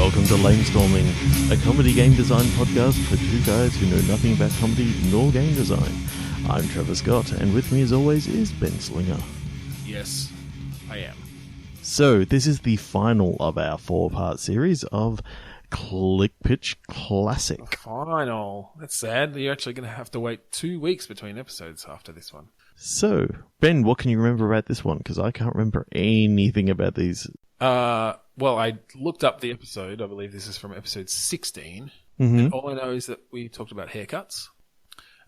Welcome to Lamestorming, a comedy game design podcast for two guys who know nothing about comedy nor game design. I'm Trevor Scott, and with me as always is Ben Slinger. Yes, I am. So, this is the final of our 4-part series of Click Pitch Classic. Final. That's sad. You're actually going to have to wait 2 weeks between episodes after this one. So, Ben, what can you remember about this one? Because I can't remember anything about these. Well, I looked up the episode. I believe this is from episode 16. Mm-hmm. And all I know is that we talked about haircuts.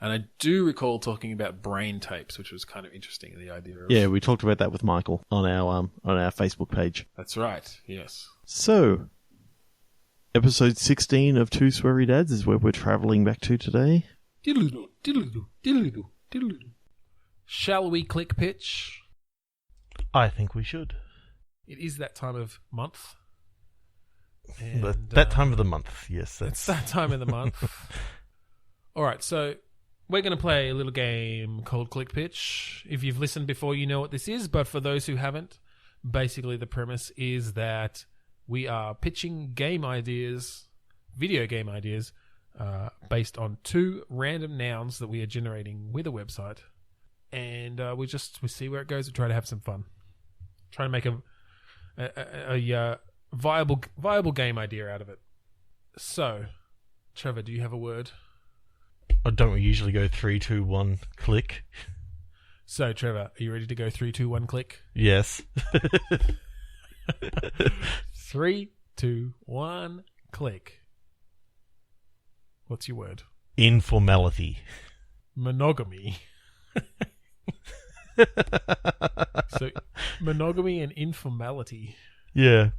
And I do recall talking about brain tapes, which was kind of interesting, the idea of... Yeah, we talked about that with Michael on our Facebook page. That's right, yes. So, episode 16 of Two Sweary Dads is where we're travelling back to today. Diddle-doo, diddle-doo, diddle-doo, diddle-doo. Shall we click pitch? I think we should. It is that time of month. That time of the month, yes. It's that time of the month. All right, so we're going to play a little game called Click Pitch. If you've listened before, you know what this is, but for those who haven't, basically the premise is that we are pitching game ideas, video game ideas, based on 2 random nouns that we are generating with a website. And we see where it goes. We try to have some fun. Try to make a viable game idea out of it. So, Trevor, do you have a word? Don't we usually go 3, 2, 1, click? So, Trevor, are you ready to go 3, 2, 1, click? Yes. 3, 2, 1, click. What's your word? Informality. Monogamy. So, monogamy and informality. Yeah.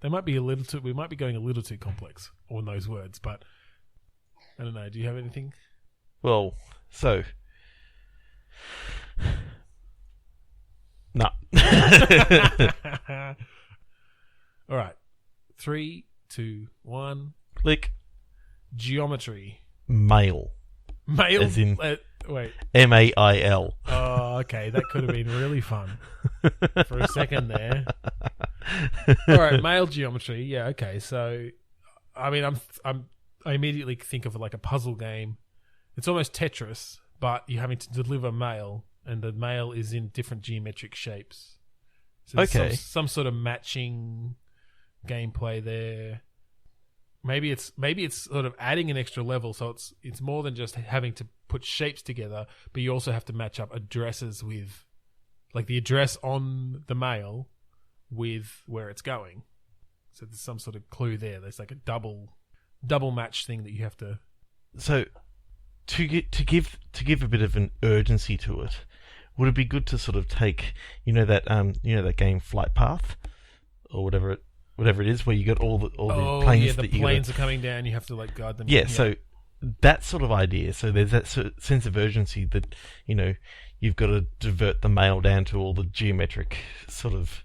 They might be we might be going a little too complex on those words, but I don't know. Do you have anything? Well, so. No. All right. 3, 2, 1. Click. Geometry. Mail. Mail? As in wait. M-A-I-L. Oh, okay. That could have been really fun for a second there. All right. Mail geometry. Yeah. Okay. So, I mean, I immediately think of like a puzzle game. It's almost Tetris, but you're having to deliver mail, and the mail is in different geometric shapes. So there's some sort of matching gameplay there. Maybe it's sort of adding an extra level, so it's more than just having to put shapes together, but you also have to match up addresses with, like, the address on the mail with where it's going. So there's some sort of clue there. There's like a double match thing that you have to. So to give a bit of an urgency to it, would it be good to sort of take that game Flight Path or whatever it is, where you got all the planes the planes are coming down, you have to like guide them. Yeah, so that sort of idea. So there's that sense of urgency that, you've got to divert the mail down to all the geometric sort of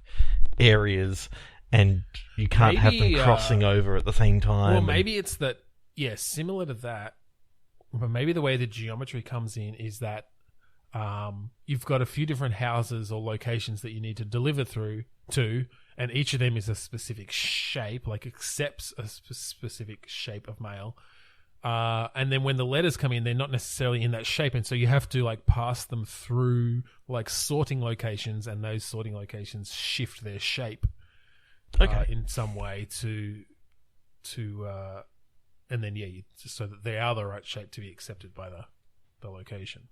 areas, and you can't have them crossing over at the same time. Well, maybe it's that, similar to that, but maybe the way the geometry comes in is that you've got a few different houses or locations that you need to deliver to, and each of them is a specific shape, like accepts a specific shape of mail. And then when the letters come in, they're not necessarily in that shape, and so you have to like pass them through like sorting locations, and those sorting locations shift their shape in some way to and then so that they are the right shape to be accepted by the location.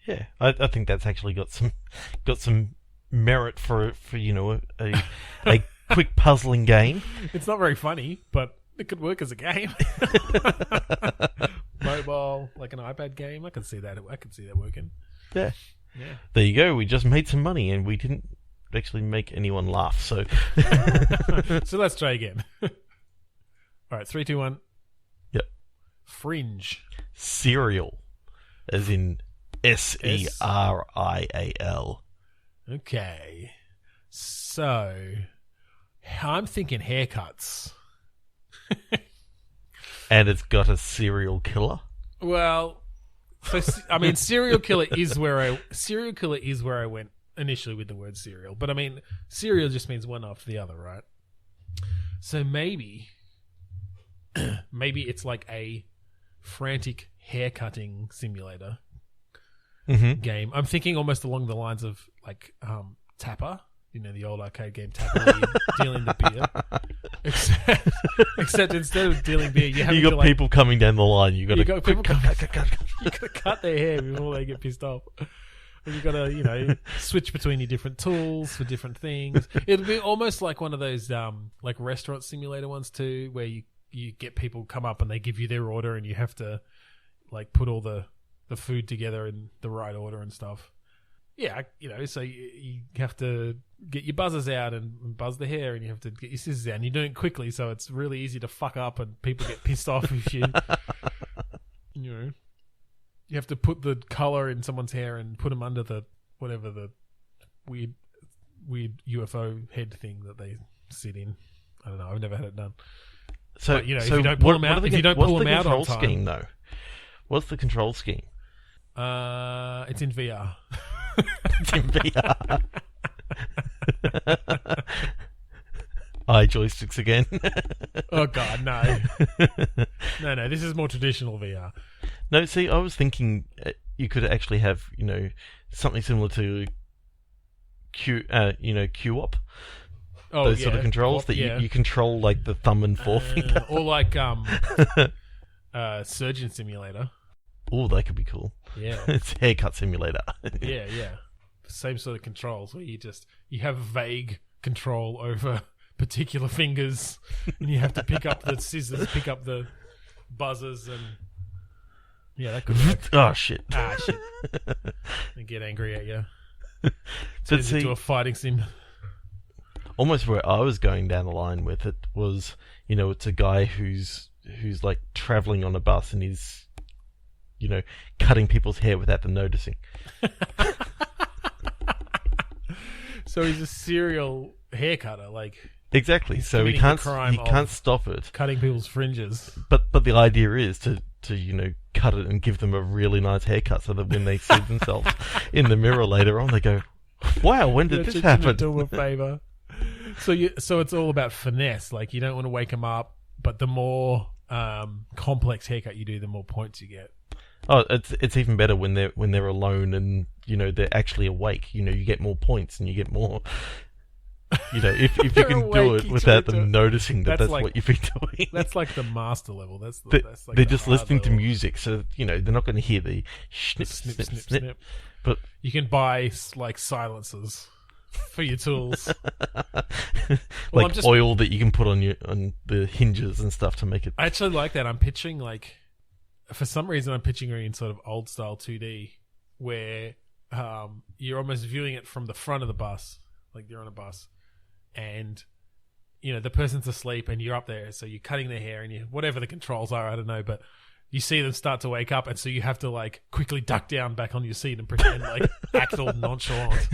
Yeah, I think that's actually got some merit for a quick puzzling game. It's not very funny, but it could work as a game. Mobile, like an iPad game. I can see that working. Yeah. There you go. We just made some money, and we didn't actually make anyone laugh. So, so let's try again. All right, 3, 2, 1. Yep. Fringe Serial, as in Serial. Okay. So, I'm thinking haircuts. And it's got a serial killer? Well, so, I mean, serial killer is where I went initially with the word serial. But I mean, serial just means one after the other, right? So maybe maybe it's like a frantic haircutting simulator game. I'm thinking almost along the lines of like Tapper, the old arcade game Tapper, where you're dealing the beer. Except instead of dealing beer, you got people coming down the line. You got people you got to cut their hair before they get pissed off. And you got to switch between your different tools for different things. It'll be almost like one of those like restaurant simulator ones too, where you get people come up and they give you their order and you have to like put all the food together in the right order and stuff. Yeah, so you have to get your buzzers out and buzz the hair, and you have to get your scissors out, and you're doing it quickly, so it's really easy to fuck up, and people get pissed off if you have to put the color in someone's hair and put them under the whatever the weird UFO head thing that they sit in. I don't know. I've never had it done. So, but, if you don't pull them out, on time, scheme though? What's the control scheme? It's in VR. It's in VR. Eye joysticks again. Oh God, no. No. This is more traditional VR. No, see, I was thinking you could actually have, something similar to QWOP. Oh, those sort of controls that you control like the thumb and forefinger, or like Surgeon Simulator. Oh, that could be cool. Yeah, it's haircut simulator. Yeah. Same sort of controls where you have vague control over particular fingers, and you have to pick up the scissors, pick up the buzzers, and that could work. Oh shit! And get angry at you. So into a fighting sim. Almost where I was going down the line with it was, it's a guy who's like traveling on a bus and he's, cutting people's hair without them noticing. So he's a serial hair cutter, like exactly. So he can't stop it, cutting people's fringes. But the idea is to cut it and give them a really nice haircut, so that when they see themselves in the mirror later on, they go, "Wow, when did this happen?" Do them a favor. So it's all about finesse. Like you don't want to wake them up, but the more complex haircut you do, the more points you get. Oh, it's even better when they're alone and they're actually awake. You get more points and you get more. If you can do it without them noticing that's like, what you've been doing. That's like the master level. That's like they're just listening to music, so they're not going to hear the snip. But you can buy like silencers for your tools, like oil that you can put on the hinges and stuff to make it. I actually like that. I'm pitching for some reason I'm pitching in sort of old style 2D where you're almost viewing it from the front of the bus, like you're on a bus, and the person's asleep and you're up there, so you're cutting their hair and whatever the controls are, I don't know, but you see them start to wake up, and so you have to like quickly duck down back on your seat and pretend like act all nonchalant.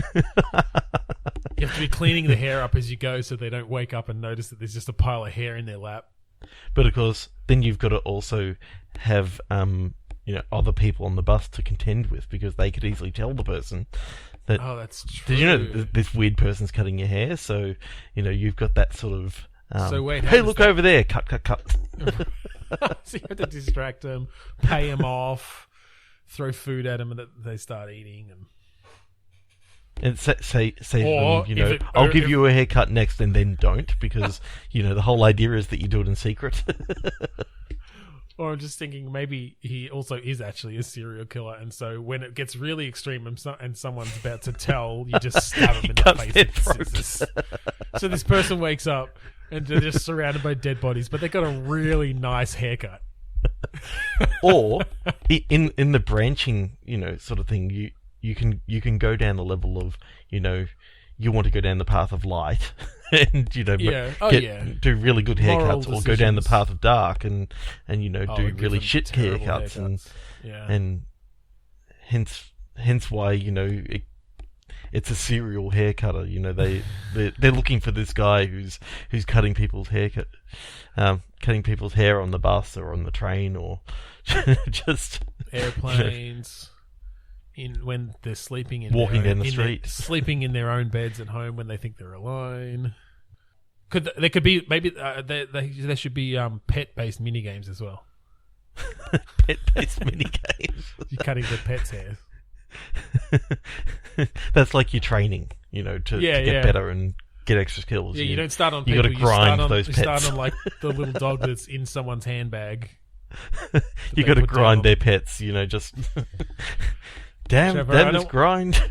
You have to be cleaning the hair up as you go so they don't wake up and notice that there's just a pile of hair in their lap. But of course, then you've got to also have other people on the bus to contend with, because they could easily tell the person that. Oh, that's true. Did you know that this weird person's cutting your hair? So you've got that sort of. So wait, hey, look over there! Cut. So you have to distract them, pay them off, throw food at them, and they start eating. And say to them, I'll give you a haircut next, and then don't, because the whole idea is that you do it in secret. Or I'm just thinking maybe he also is actually a serial killer, and so when it gets really extreme and someone's about to tell, you just stab him in the face with scissors. So this person wakes up and they're just surrounded by dead bodies, but they got a really nice haircut. Or in the branching, sort of thing, you can go down the level of, you want to go down the path of light and, do really good haircuts, or go down the path of dark and do really shit haircuts. And hence why, it's a serial hair cutter. They're looking for this guy who's cutting people's cutting people's hair on the bus or on the train or just airplanes. When they're sleeping walking down the street, sleeping in their own beds at home when they think they're alone. There could be maybe there should be pet-based mini games as well. Pet-based mini games. You're cutting the pet's hairs. That's like your training, to get better and get extra skills. Yeah, you don't start on you people. got to grind those you pets. start on like the little dog that's in someone's handbag. You got to grind their pets. Just damn, Trevor, that is grind.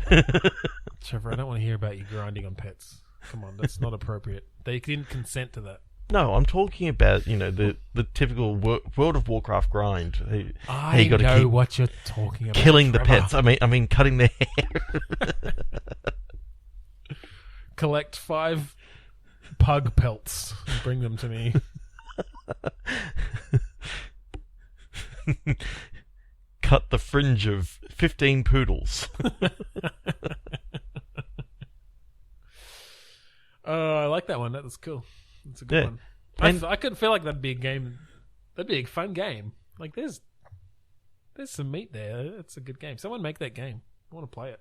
Trevor, I don't want to hear about you grinding on pets. Come on, that's not appropriate. They didn't consent to that. No, I'm talking about the typical World of Warcraft grind. I know what you're talking about. Killing Trevor. the pets. I mean, cutting their hair. Collect 5 pug pelts and bring them to me. Cut the fringe of 15 poodles. Oh, I like that one. That was cool. That's a good one. I could feel like that'd be a game. That'd be a fun game. Like there's some meat there. It's a good game. Someone make that game. I want to play it.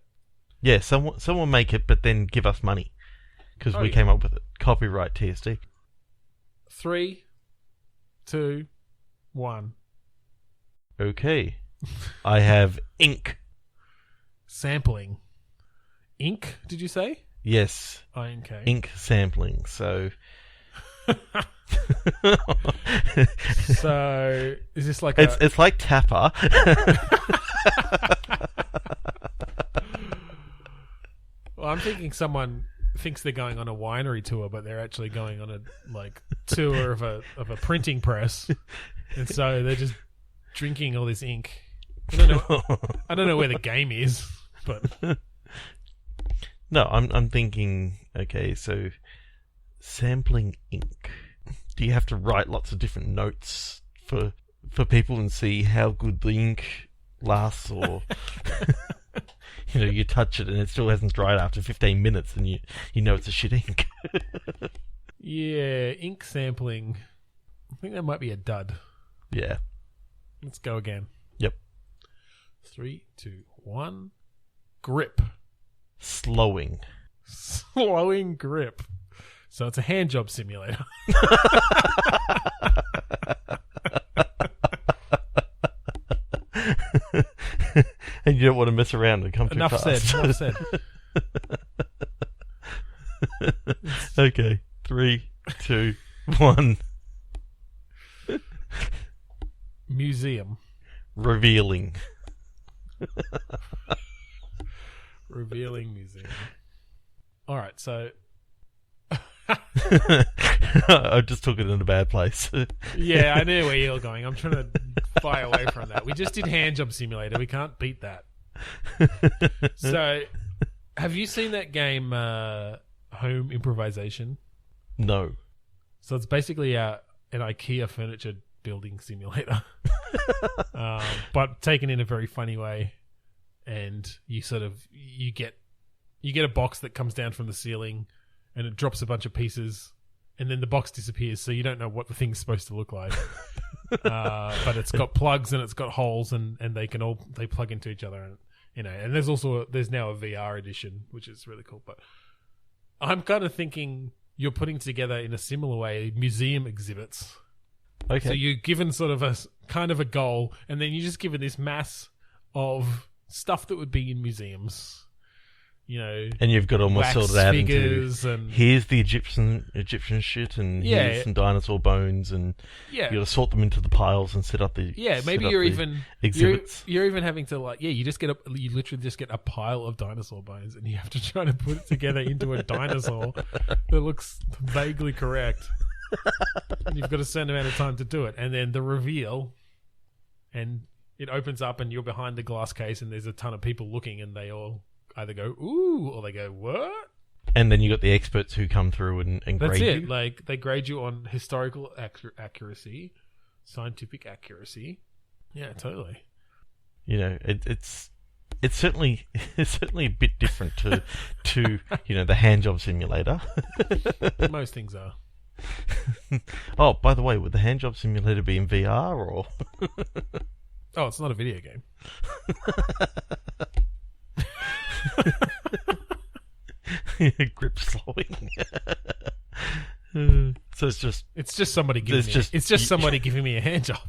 Yeah, someone make it, but then give us money because we came up with it. Copyright TSD. 3, 2, 1. Okay, I have ink. Sampling. Ink? Did you say? Yes. Okay. Ink sampling. So. So is this like it's like Tapper? Well, I'm thinking someone thinks they're going on a winery tour, but they're actually going on a tour of a printing press, and so they're just drinking all this ink. I don't know where the game is, but no, I'm thinking. Okay, so sampling ink. Do you have to write lots of different notes for people and see how good the ink lasts, or you touch it and it still hasn't dried after 15 minutes, and you know it's a shit ink. Yeah, ink sampling. I think that might be a dud. Yeah. Let's go again. Yep. 3, 2, 1. Grip. Slowing grip. So it's a hand job simulator. And you don't want to mess around and come too fast. Enough said. Okay. 3, 2, 1. Museum. Revealing. Revealing museum. All right, so I just took it in a bad place. yeah, I knew where you're going. I'm trying to fly away from that. We just did hand job simulator. We can't beat that. So, have you seen that game, Home Improvisation? No. So it's basically an IKEA furniture building simulator, but taken in a very funny way. And you get a box that comes down from the ceiling, and it drops a bunch of pieces, and then the box disappears, so you don't know what the thing's supposed to look like. But it's got plugs and it's got holes, and they plug into each other, and and there's now a VR edition, which is really cool. But I'm kind of thinking you're putting together in a similar way museum exhibits. Okay. So you're given sort of a kind of a goal, and then you're just given this mass of stuff that would be in museums. And you've got almost sorted out into and here's the Egyptian shit, and here's some dinosaur bones, and you got to sort them into the piles and set up the maybe you're even exhibits. You're even having to you literally just get a pile of dinosaur bones, and you have to try to put it together into a dinosaur that looks vaguely correct. And you've got a certain amount of time to do it, and then the reveal, and it opens up, and you're behind the glass case, and there's a ton of people looking, and they all either go ooh or they go what, and then you got the experts who come through and that's grade it. you. Like they grade you on historical accuracy, scientific accuracy. Yeah, totally. It's certainly a bit different to the hand job simulator. Most things are. Oh, by the way, would the hand job simulator be in VR or? Oh, it's not a video game. Grip slowing. So it's just somebody giving me. It's just somebody giving me a hand job.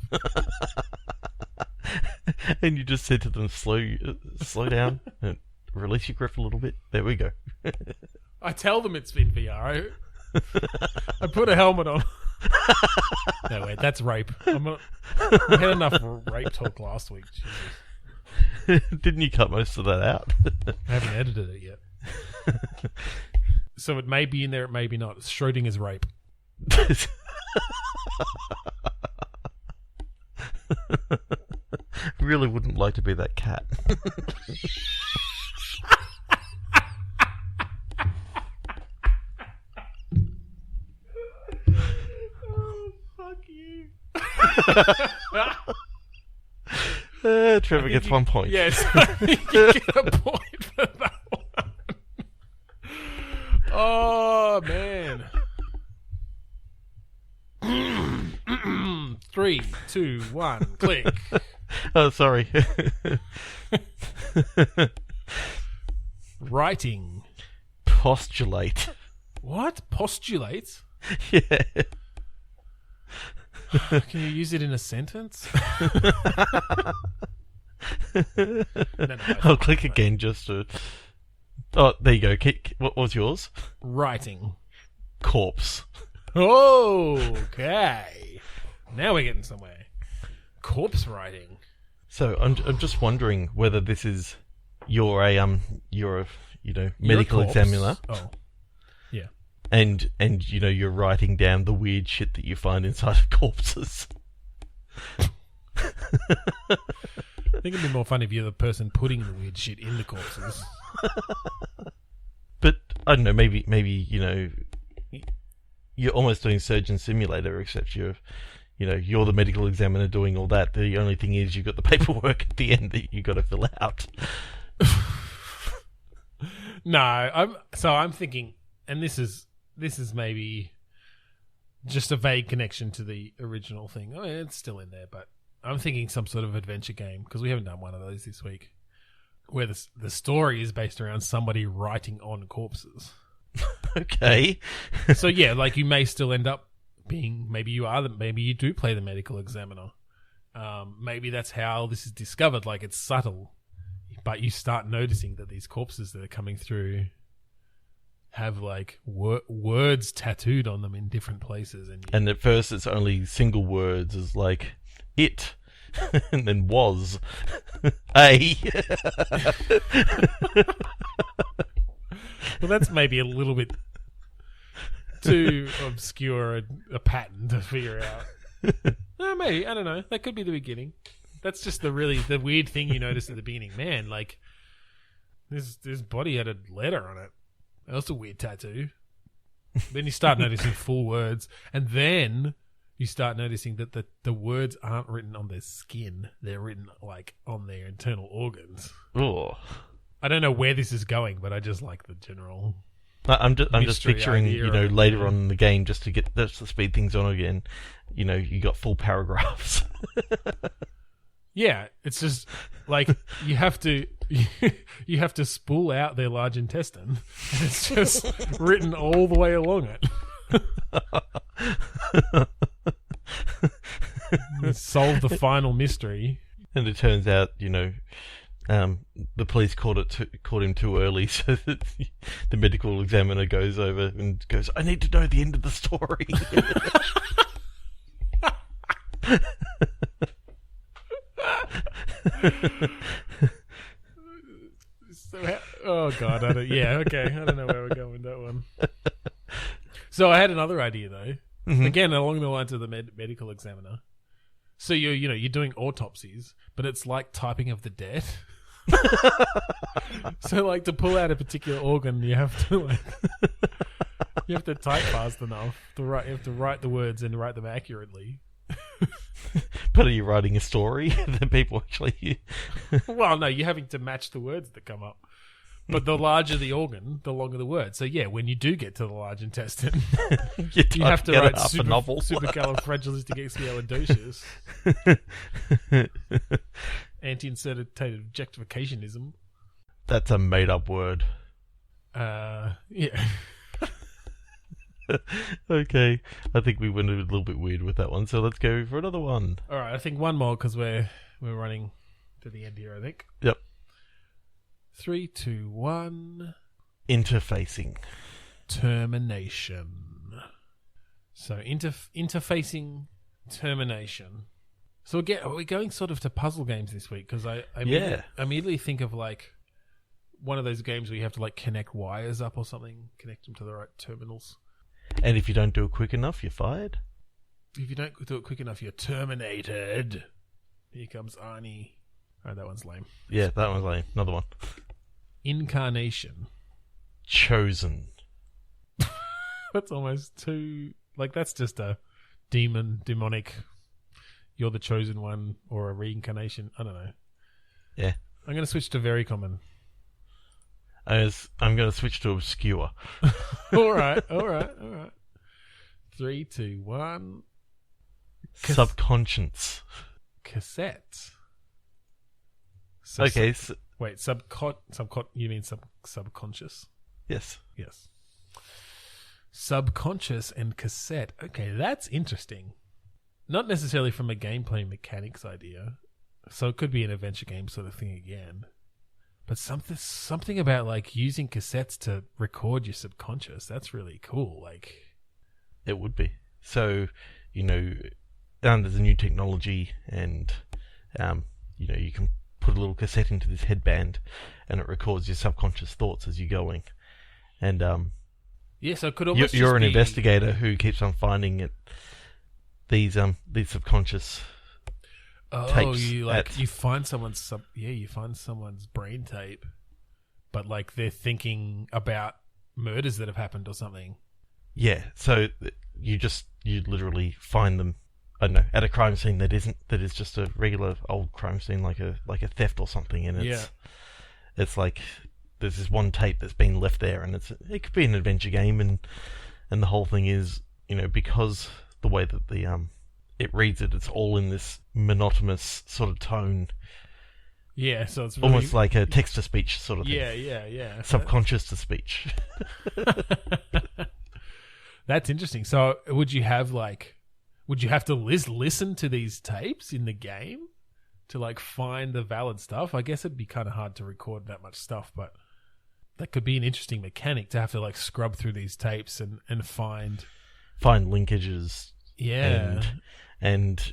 And you just said to them, slow down and release your grip a little bit. There we go. I tell them it's been VR. I put a helmet on. No, wait, that's rape. We had enough rape talk last week. Jesus. Didn't you cut most of that out? I haven't edited it yet. So it may be in there, it may be not. It's Schrodinger's rape. Really wouldn't like to be that cat. Oh, fuck you. Trevor gets 1 point. Yes, I think you get a point for that one. Oh, man. 3, 2, 1, click. Oh, sorry. Writing. Postulate. What? Postulate? Yeah. Can you use it in a sentence? No, I'll click again just to... Oh, there you go. What was yours? Writing. Corpse. Okay. Now we're getting somewhere. Corpse writing. So I'm just wondering whether this is you're a medical examiner. Oh, yeah. And you're writing down the weird shit that you find inside of corpses. I think it'd be more fun if you're the person putting the weird shit in the corpses. But I don't know. Maybe you're almost doing Surgeon Simulator, except you're the medical examiner doing all that. The only thing is you've got the paperwork at the end that you got to fill out. No, I'm thinking, and this is maybe just a vague connection to the original thing. I mean, it's still in there, but I'm thinking some sort of adventure game, because we haven't done one of those this week, where the story is based around somebody writing on corpses. Okay. So yeah, like you may still end up being, maybe you do play the medical examiner. Maybe that's how this is discovered. Like it's subtle, but you start noticing that these corpses that are coming through have like words tattooed on them in different places. And at first it's only single words, as like it, and then was a. Well, that's maybe a little bit too obscure a pattern to figure out. No, maybe, I don't know. That could be the beginning. That's just the weird thing you notice at the beginning. Man, like this body had a letter on it. That's a weird tattoo. Then you start noticing full words, and then you start noticing that the words aren't written on their skin; they're written like on their internal organs. Oh, I don't know where this is going, but I just like the general. I'm just picturing, later on in the game, just to speed things on again. You got full paragraphs. Yeah, it's just like you have to spool out their large intestine, and it's just written all the way along it. Solve the final mystery. And it turns out, the police caught him too early, so that the medical examiner goes over and goes, "I need to know the end of the story." Oh god, I don't know where we're going with that one. So I had another idea though. Mm-hmm. Again, along the lines of the medical examiner. So you're doing autopsies, but it's like typing of the dead. So like to pull out a particular organ, you have to type fast enough you have to write the words and write them accurately. But are you writing a story that people actually... Well, no, you're having to match the words that come up. But the larger the organ, the longer the word. So yeah, when you do get to the large intestine, you have to write supercalifragilisticexpialidocious. Anti-insertative objectificationism. That's a made-up word. Yeah. Okay, I think we went a little bit weird with that one, so let's go for another one. All right, I think one more because we're running to the end here. I think. Yep. 3, 2, 1. Interfacing. Termination. So interfacing termination. So we're going sort of to puzzle games this week because I immediately think of like one of those games where you have to like connect wires up or something, connect them to the right terminals. And if you don't do it quick enough, you're fired. If you don't do it quick enough, you're terminated. Here comes Arnie. Oh, that one's lame. Yeah, that one's lame. Another one. Incarnation. Chosen. That's almost too... Like, that's just a demonic... You're the chosen one, or a reincarnation. I don't know. Yeah. I'm going to switch to very common. I'm going to switch to obscure. All right. 3, 2, 1. Subconscious. Cassette. Okay. Wait, you mean subconscious? Yes. Yes. Subconscious and cassette. Okay, that's interesting. Not necessarily from a gameplay mechanics idea. So it could be an adventure game sort of thing again. But something about like using cassettes to record your subconscious, that's really cool. Like, it would be. So, there's a new technology and, you can put a little cassette into this headband and it records your subconscious thoughts as you're going. And, so it could almost you're an investigator who keeps on finding these subconscious tapes. You find someone's brain tape, but like they're thinking about murders that have happened or something. Yeah, so you literally find them, I don't know, at a crime scene that is just a regular old crime scene, like a theft or something, and it's like there's this one tape that's been left there, and it could be an adventure game, and the whole thing is, because the way that it reads it's all in this monotonous sort of tone. Yeah, so it's really... almost like a text-to-speech sort of thing. Yeah. Subconscious to speech. That's interesting. So would you have to listen to these tapes in the game to like find the valid stuff? I guess it'd be kind of hard to record that much stuff, but that could be an interesting mechanic to have to like scrub through these tapes and find linkages. Yeah. And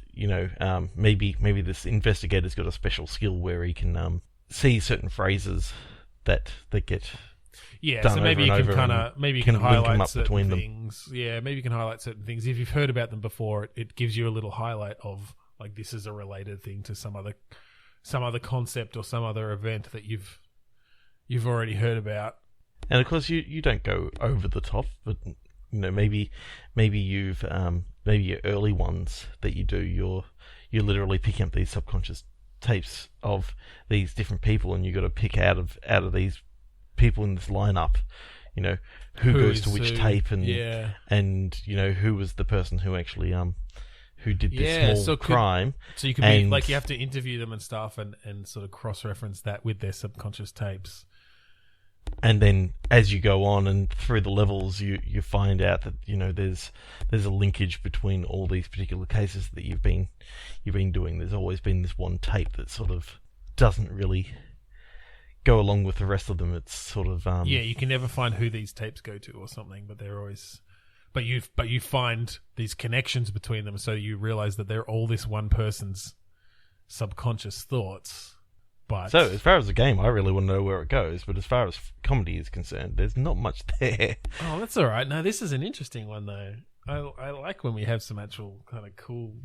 maybe this investigator's got a special skill where he can see certain phrases that get done so maybe you can highlight certain things. Them. Yeah, maybe you can highlight certain things. If you've heard about them before, it gives you a little highlight of like this is a related thing to some other concept or some other event that you've already heard about. And of course you don't go over the top, but maybe you've maybe your early ones that you do, you're literally picking up these subconscious tapes of these different people, and you got to pick out of these people in this lineup, who goes to which tape, and who was the person who actually who did this small crime. So you could be like, you have to interview them and stuff, and sort of cross-reference that with their subconscious tapes. And then as you go on and through the levels, you find out that there's a linkage between all these particular cases that you've been doing. There's always been this one tape that sort of doesn't really go along with the rest of them. It's sort of you can never find who these tapes go to or something, but they're always but you find these connections between them, so you realize that they're all this one person's subconscious thoughts. But so as far as the game, I really want to know where it goes, but as far as comedy is concerned, there's not much there. Oh, that's all right. No, this is an interesting one, though. I like when we have some actual kind of cool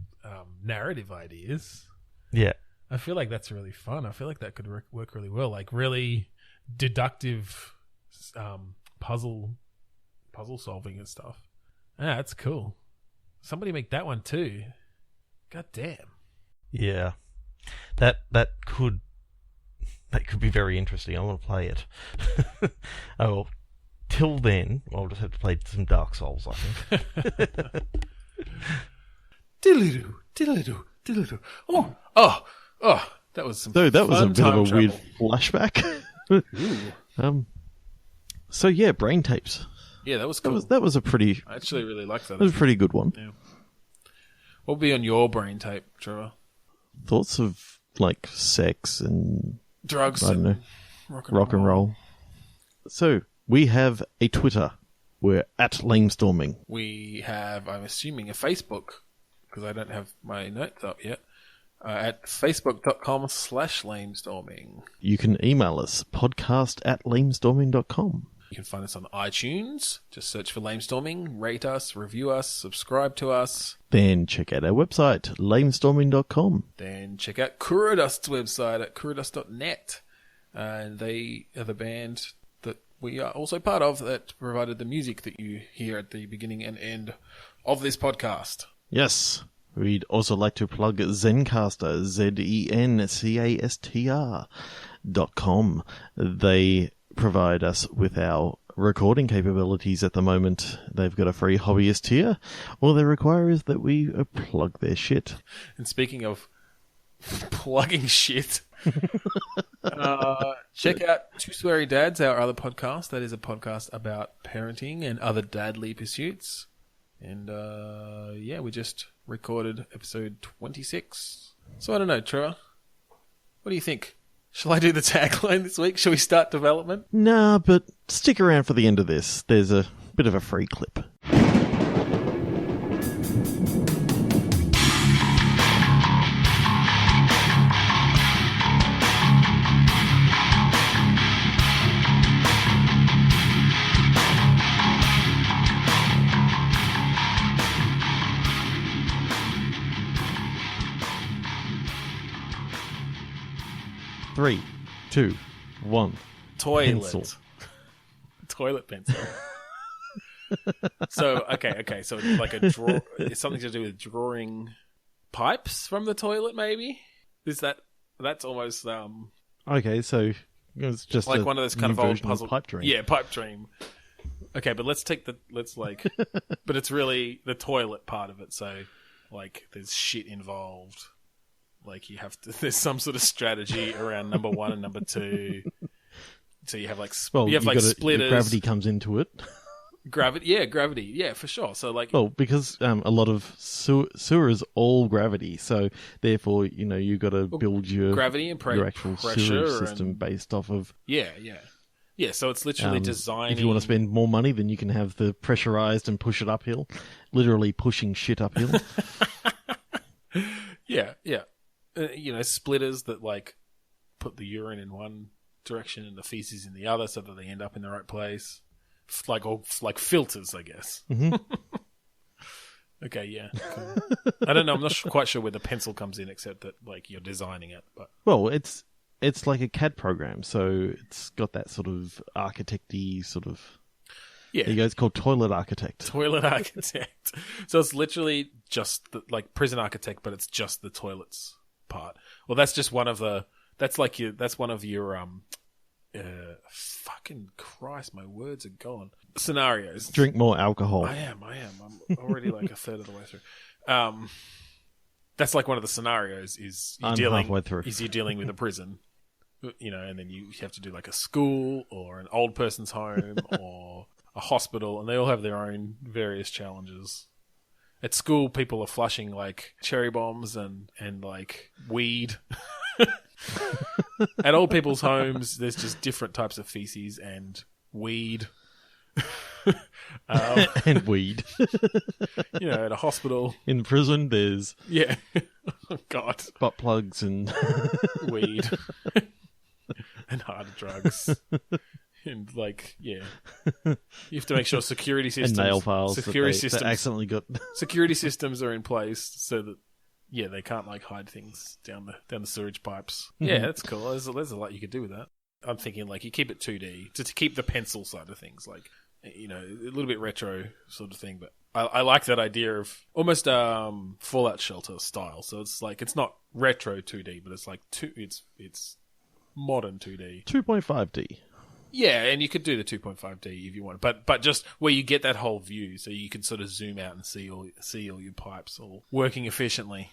narrative ideas. Yeah. I feel like that's really fun. I feel like that could work really well. Like really deductive puzzle solving and stuff. Yeah, that's cool. Somebody make that one too. God damn. Yeah. That could be very interesting. I want to play it. Oh, till then, I'll just have to play some Dark Souls, I think. Diddly-doo, diddly-doo, diddly-doo. Oh, that was some. So that was a bit of a travel. weird flashback. So yeah, brain tapes. Yeah, that was cool. That was a pretty. I actually really liked that. That was a pretty good one. Yeah. What would be on your brain tape, Trevor? Thoughts of like sex and drugs. I don't know, rock and roll. So we have a Twitter. We're at Lamestorming. We have, I'm assuming, a Facebook, because I don't have my notes up yet, at facebook.com/lamestorming. You can email us, podcast@lamestorming.com. You can find us on iTunes. Just search for Lamestorming, rate us, review us, subscribe to us. Then check out our website, lamestorming.com. Then check out Kurodust's website at kurodust.net. And they are the band that we are also part of that provided the music that you hear at the beginning and end of this podcast. Yes. We'd also like to plug Zencastr, ZENCASTR.com. They provide us with our recording capabilities at the moment. They've got a free hobbyist tier. All they require is that we plug their shit. And speaking of plugging shit, check out Two Sweary Dads, our other podcast. That is a podcast about parenting and other dadly pursuits. And we just recorded episode 26. So I don't know, Trevor. What do you think? Shall I do the tagline this week? Shall we start development? Nah, but stick around for the end of this. There's a bit of a free clip. Three, 2, 1. Toilet. Pencil. Toilet pencil. So, okay. So it's like a draw. It's something to do with drawing pipes from the toilet, maybe? That's almost Okay, so it's just like one of those kind of old puzzle pipe dream. Yeah, pipe dream. Okay, but but it's really the toilet part of it. So, like, there's shit involved. Like, there's some sort of strategy around number 1 and number 2. So you have like, splitters. Gravity comes into it. Gravity, yeah, for sure. So like, because a lot of sewer is all gravity, so therefore you got to build your gravity and your actual sewerage system based off of yeah. So it's literally designing. If you want to spend more money, then you can have the pressurized and push it uphill, literally pushing shit uphill. Yeah. Splitters that like put the urine in one direction and the feces in the other, so that they end up in the right place. Like filters, I guess. Mm-hmm. Okay, yeah. Cool. I don't know. I'm not quite sure where the pencil comes in, except that like you're designing it. But it's like a CAD program, so it's got that sort of architect-y sort of. Yeah, there you go. It's called Toilet Architect. Toilet Architect. So it's literally just like Prison Architect, but it's just the toilets part. Well, that's just one of the. That's one of your fucking Christ, my words are gone. Scenarios. Drink more alcohol. I am. I'm already like a third of the way through. That's like one of the scenarios you're dealing with a prison, and then you have to do like a school or an old person's home or a hospital, and they all have their own various challenges. At school, people are flushing like cherry bombs and like weed. At old people's homes, there's just different types of feces and weed. And weed. At a hospital. In prison, there's... Yeah. Oh, God. Butt plugs and... weed. And hard drugs. And, like, yeah. You have to make sure security systems... And nail files that accidentally got... Security systems are in place so that yeah, they can't like hide things down the sewage pipes. Yeah, that's cool. There's a lot you could do with that. I'm thinking like you keep it 2D to keep the pencil side of things, like a little bit retro sort of thing. But I like that idea of almost Fallout Shelter style. So it's like it's not retro 2D, but it's like it's modern 2D, 2.5D. Yeah, and you could do the 2.5D if you want, but just where you get that whole view, so you can sort of zoom out and see all your pipes all working efficiently.